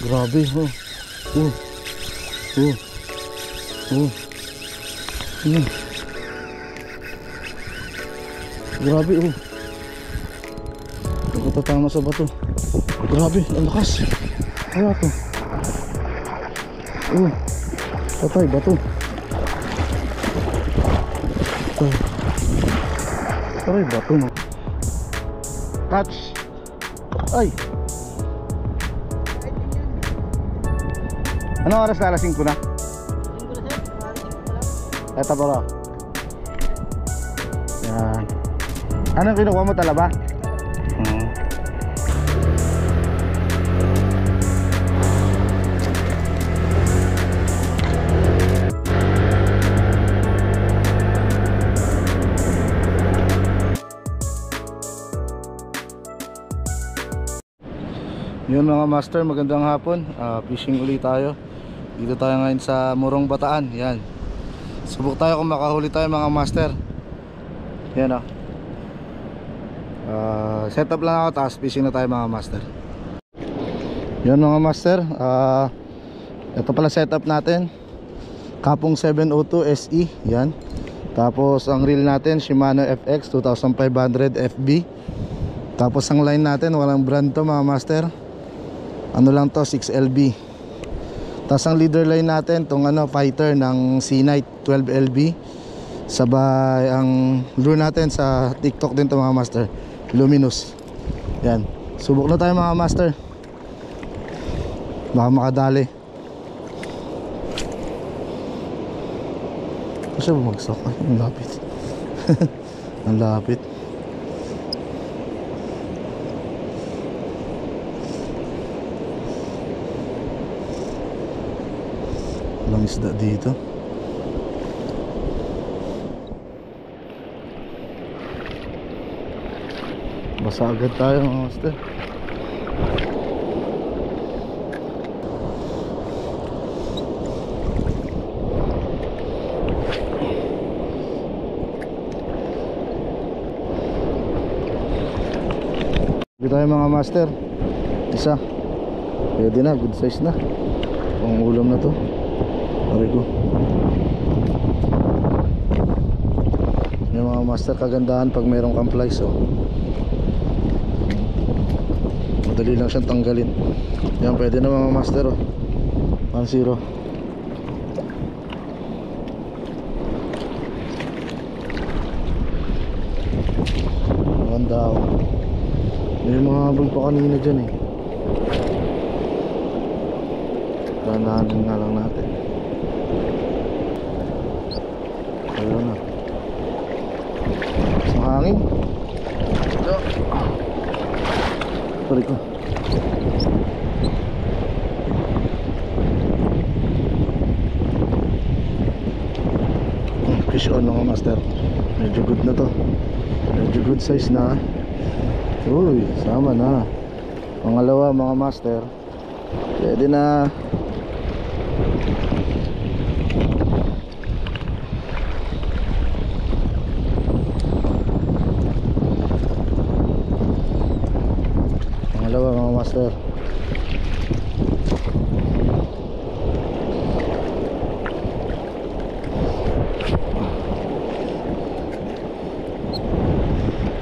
Grabe, oh. Oh. Oh. Oh. Grabe, oh. Nakatatama sa bato. Grabe, ang lakas. Kaya to. Oh. Patay, bato. Patay, bato, no. Catch. Ay. Anong oras na? Alas 5 na? Eto pala. Yan. Anong kinukuha mo, talaba? Yun mga master, magandang hapon. Fishing ulit tayo. Dito tayo ngayon sa Morong Bataan. Yan. Subok tayo kung makahuli tayo mga master. Yan o. Set up lang ako, tapos fishing na tayo mga master. Yun mga master, ito pala setup natin. Kapong 702 SE. Yan. Tapos ang reel natin Shimano FX 2500 FB. Tapos ang line natin, walang brand to mga master. Ano lang to, 6LB. Tapos ang leader line natin, tong fighter ng C-Night 12LB. Sabay ang lure natin sa TikTok din to mga master, Luminous. Yan. Subok na tayo mga master. Baka makadali. Kasi bumagsak. Ay, ang lapit. Ang lapit. Walang isda dito. Basa agad tayo mga master. Dito tayo mga master. Isa. Pwede na, good size na. Pang ulam na to. Arigo. Yung mga master, kagandahan pag mayroong kang flies, oh. Madali lang siyang tanggalin. Yan, pwede na mga master, oh. 1-0. Maganda, oh. May mga habol pa kanina dyan, eh. Ganahanin nga lang natin. Ayun na. Sa hangin. Sorry ko. Fish on mga master. Medyo good na to. Medyo good size na. Uy, sama na. Pangalawa mga master. Pwede na. Pangalawa mga master.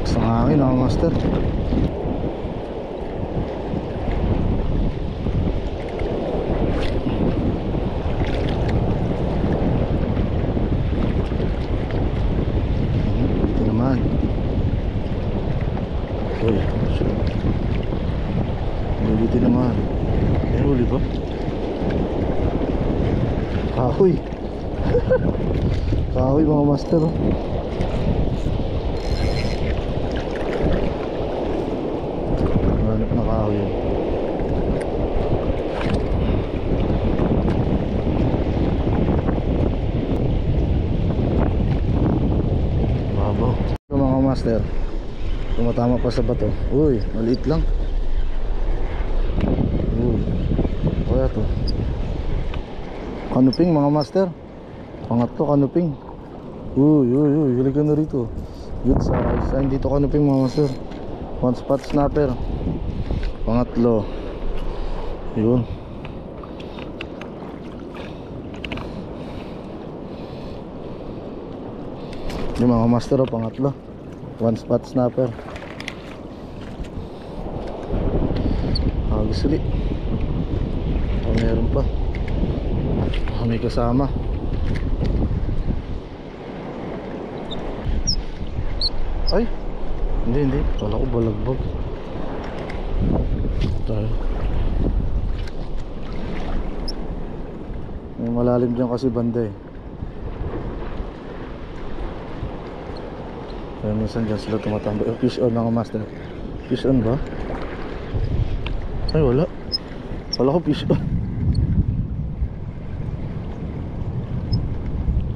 Sa hangin mga master. Buti naman. Eh, huli ba? Kahoy. Kahoy mga master, oh. Hanap na kahoy yun. Babaw. Ito mga master, tumatama pa sa bato. Uy, maliit lang. Kaya to kanuping mga master. Pangatlo kanuping. Uy, huli ka na rito. Good size. Ay, dito kanuping mga master. One spot snapper. Pangatlo. Yun. Yung mga master o pangatlo. One spot snapper. Agusli. Meron pa. May kasama. Ay, hindi. Kala ko balagbag. Tayo. May malalim dyan kasi banda eh. Kaya minsan dyan sila tumatambay. Oh, fish on mga master. Fish on ba? Ay, wala. Wala ko fish on.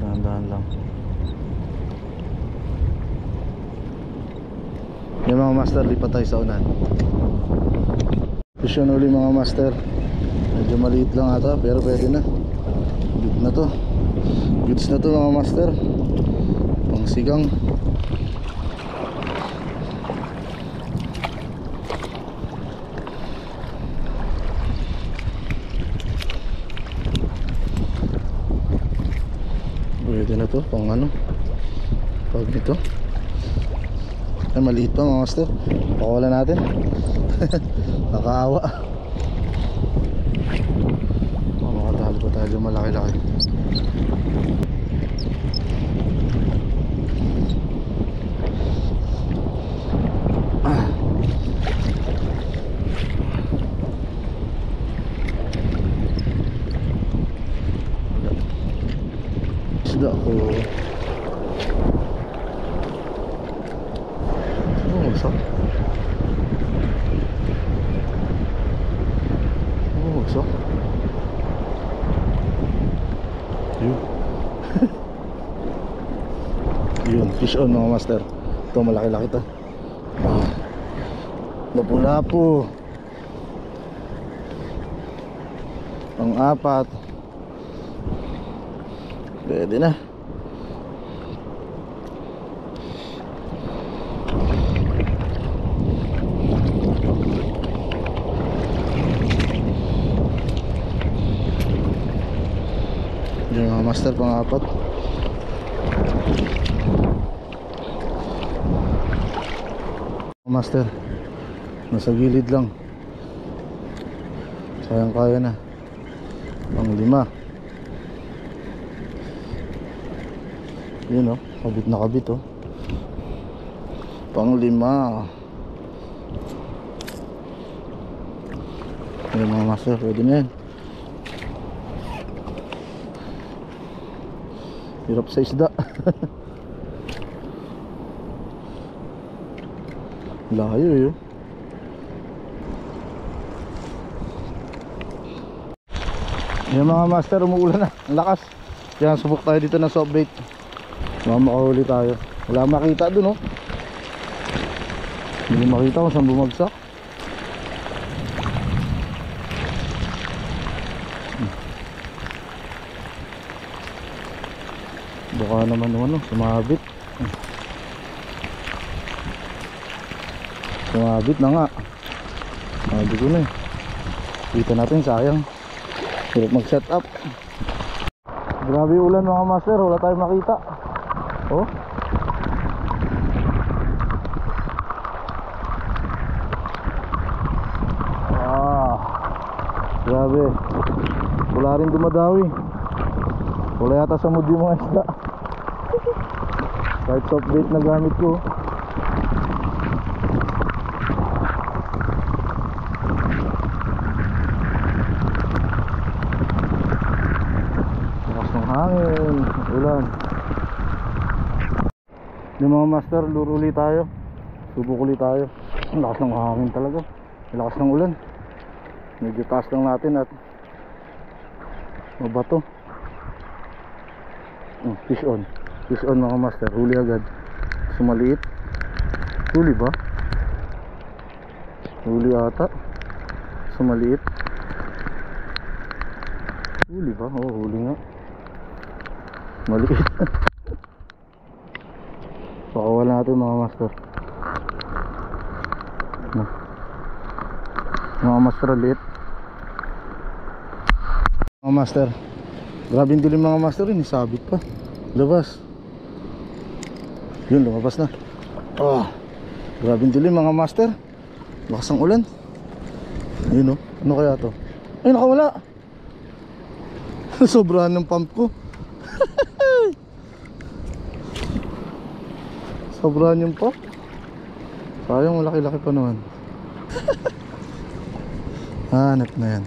Dahan-dahan lang. Yung mga master, lipat tayo sa unan. Fish on uli mga master. Medyo maliit lang ata, pero pwede na. Good na to. Goods na to mga master. Pang sigang. Pwede na to, pang ano. Pag nito. Ay, maliit pa mga master. Pakawalan natin. Nakaawa. Makatahal pa tayo malaki-laki. Isda ko. Bumagsak. Bumagsak. Yun. Yun, fish on mga master. Ito malaki-laki to. Lapu-lapu. Ang apat. Pwede na. Yung mga master pang-apat. Master, nasa gilid lang. Sayang kaya na. Pang-5. Yun oh, kabit na kabit oh. Pang-5. Yung mga master, pwede na yan. Hirap sa isda. Layo yun. Yung mga master, umuulan na. Ang lakas. Kaya subok tayo dito ng soft bait. Makahuli tayo. Wala makita dun oh. Hindi makita kung saan bumagsak. Baka naman ano, sumabit. Sumabit na nga. Sabi ko na eh. Kita natin, sayang. Hirap mag set up. Grabe ulan mga master, wala tayong makita. Oh. Grabe. Wala rin dumadawi. Wala yata sa mood yung mga isda. Kahit soft bait na gamit ko. Lakas ng hangin, ulan. Yung mga master, luro ulit tayo. Subok ulit tayo. Ang lakas ng hangin talaga. Ang lakas ng ulan. Medyo taas lang natin at mabato. Fish on. Fish on mga master. Huli agad. Sumaliit. Huli ba? Huli ata. Sumaliit. Huli ba? Oo, huli nga. Maliit. Pakawala natin mga master. Mga master ulit. Mga master, grabe yung dilim mga master, yun sabit pa. Labas. Yun, lumabas na. Grabe yung dilim mga master. Lakas ang ulan. Yun oh, ano kaya to? Ay, nakawala. Sobrahan ng pump ko. Sobrahan yung pump. Sayang, malaki-laki pa naman. Hanap na yan.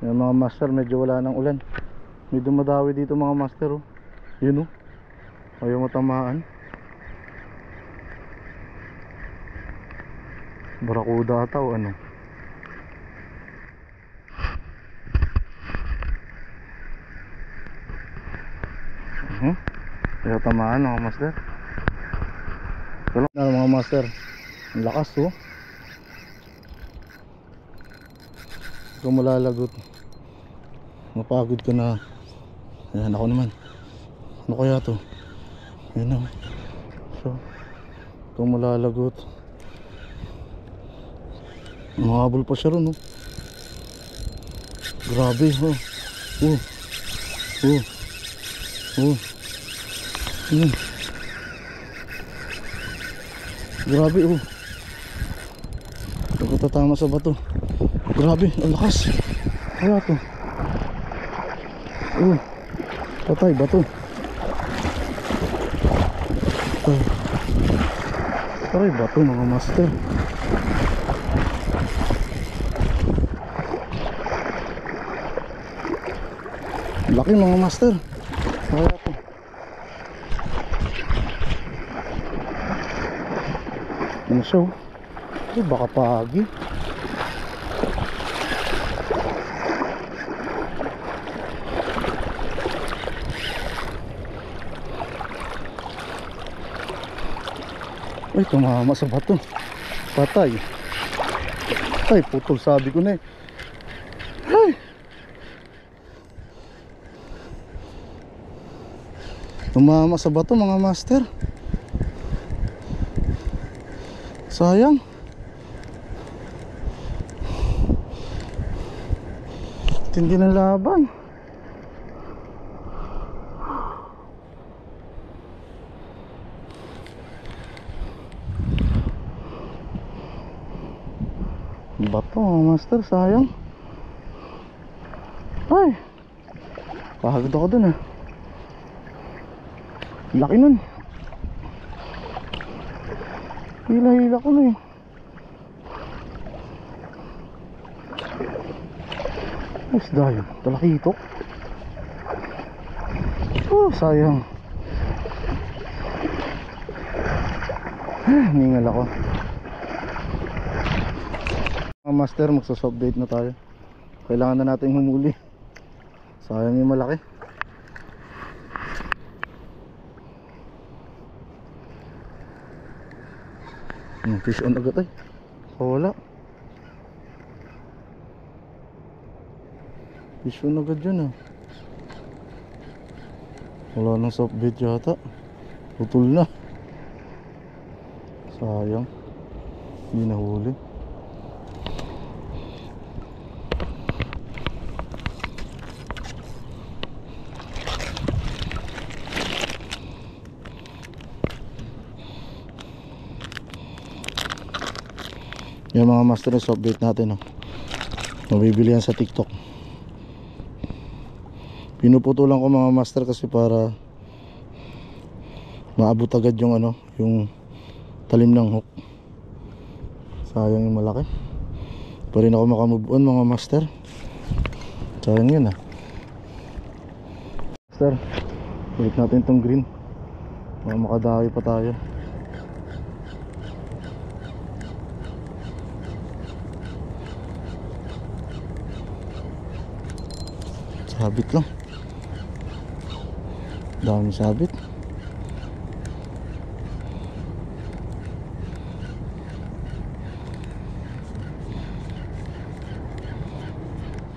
Yan mga master, medyo wala ng ulan. May dumadawi dito mga master oh. Yun oh, ayaw matamaan. Barakuda ata o ano. Ayaw tamaan mga master. Wala na mga master. Ang lakas oh. Kung malalagot, mapagod ka na. Ayan ako naman. Ano kaya to? Ayan o. So, kung malalagot, mahabol pa siya ron oh. Grabe oh. Grabe oh. Pagkatatama sa bato. Grabe, ang lakas. Kaya to. Patay, bato. Patay, bato mga master. Laki mga master. Kaya to. Ano siya oh. Baka pagi. Ay, tumama sa bato. Patay. Ay, putol sabi ko na eh. Ay. Tumama sa bato mga master. Sayang. Tindi ng laban. Bato mga master, sayang. Ay, pagod ako dun ah. Laki nun. Hila-hila ko na eh. Isda yun, talakitok. Sayang. Ningal ako. Mga master, magsa-soft-bait na tayo. Kailangan na natin humuli. Sayang yung malaki. Fish on agad ay. Wala. Fish on agad yun ah. Wala nang soft-bait yata. Putol na. Sayang. Hindi nahuli. Yung mga master na soft bait natin oh. Mabibili yan sa TikTok. Pinuputulan ko mga master kasi para maabot agad yung ano, yung talim ng hook. Sayang yung malaki. Pa rin ako makamove on mga master. Sayang yun ah. Master, balik natin itong green. Makadawi pa tayo. Sabit lang. Dami sabit.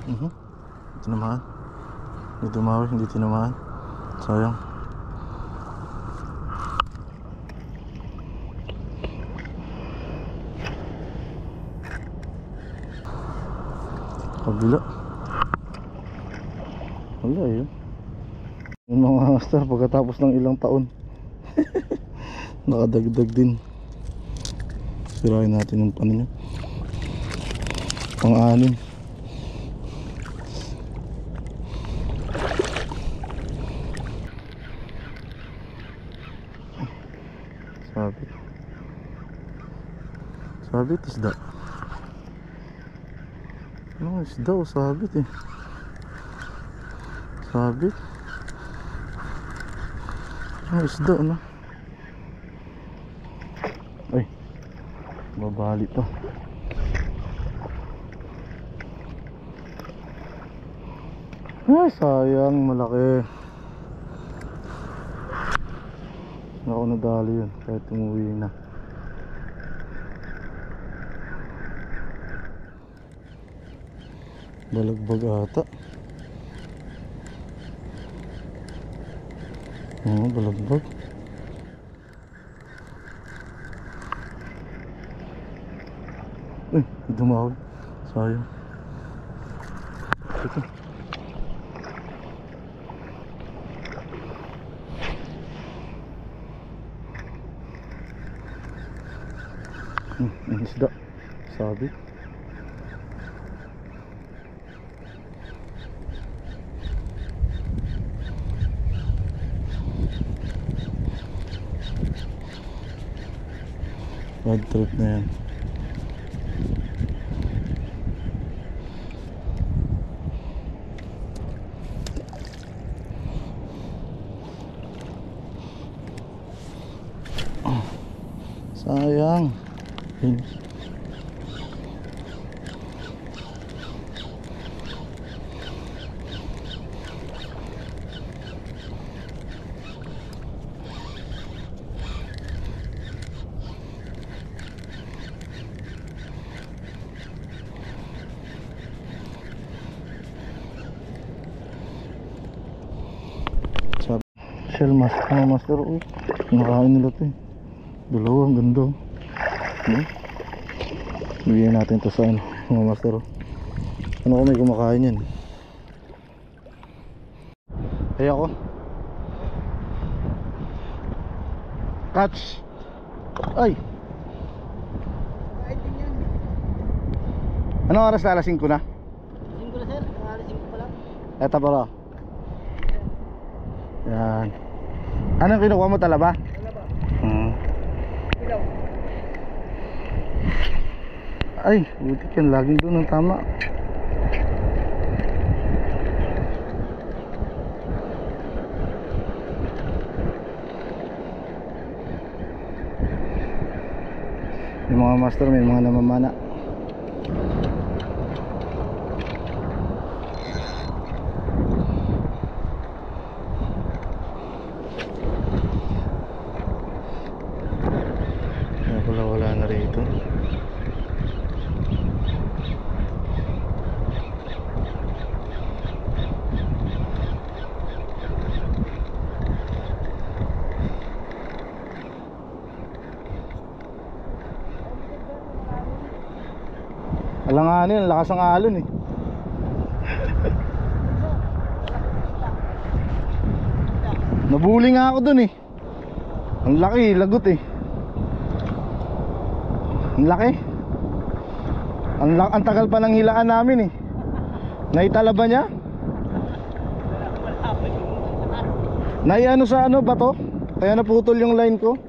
Ito naman. Hindi tumawi, hindi tinamaan. Sayang. Kabila. Wala yun. Yung mga master, pagkatapos ng ilang taon nakadagdag din. Sirain natin yung ano nyo, pang-anim. Sabit isda. Ano isda o sabit eh. Sabit. Ano isda ano. Ay, babali pa. Ay, sayang, malaki. Ako nadali yun kahit umuwi na. Balagbag ata. Oo, balagbag. Uy, dumawi. Sayang. Ito. Ang isda. Sabi. Bad trip na yan. Sayang. Shell master, uy, nakain nila ito eh. Dalawa, ang ganda. Bigyan natin ito sa ano, mga master. Ano kung may kumakain yan? Ay ako catch. Ay, anong oras na? Alas 5 na? 5 na sir, alas 5 pa lang. Eto pala. Yan. Anong kinukuha mo, talaba? Talaba. Ilaw. Ay, buti yan, laging doon ang tama. Yung mga master, may mga namamana. Wala na rito. Alanganin, ang lakas ng alon eh. Nabuli nga ako dun eh. Ang laki, lagot eh. Ang laki. Ang tagal pa ng hilaan namin eh. Naitala ba niya? Naiano sa ano ba to? Kaya naputol yung line ko.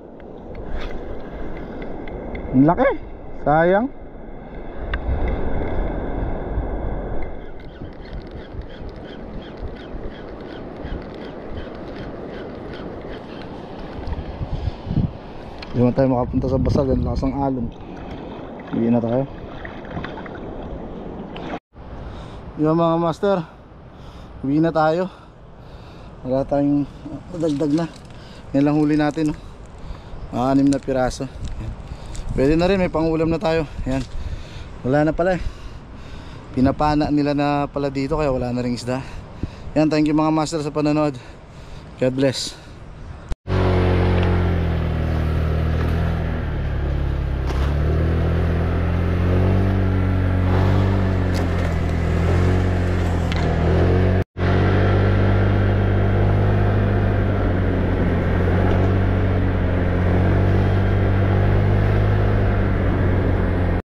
Ang laki. Sayang. Hindi naman tayo makapunta sa basag. Ang lakas ng alon. Uwi na tayo. Yung mga master, uwi na tayo. Wala tayong dagdag na. Yan lang huli natin, no? 6 na piraso. Yan. Pwede na rin, may pangulam na tayo. Yan. Wala na pala eh. Pinapana nila na pala dito, kaya wala na ring isda. Yan, thank you mga master sa panonood. God bless.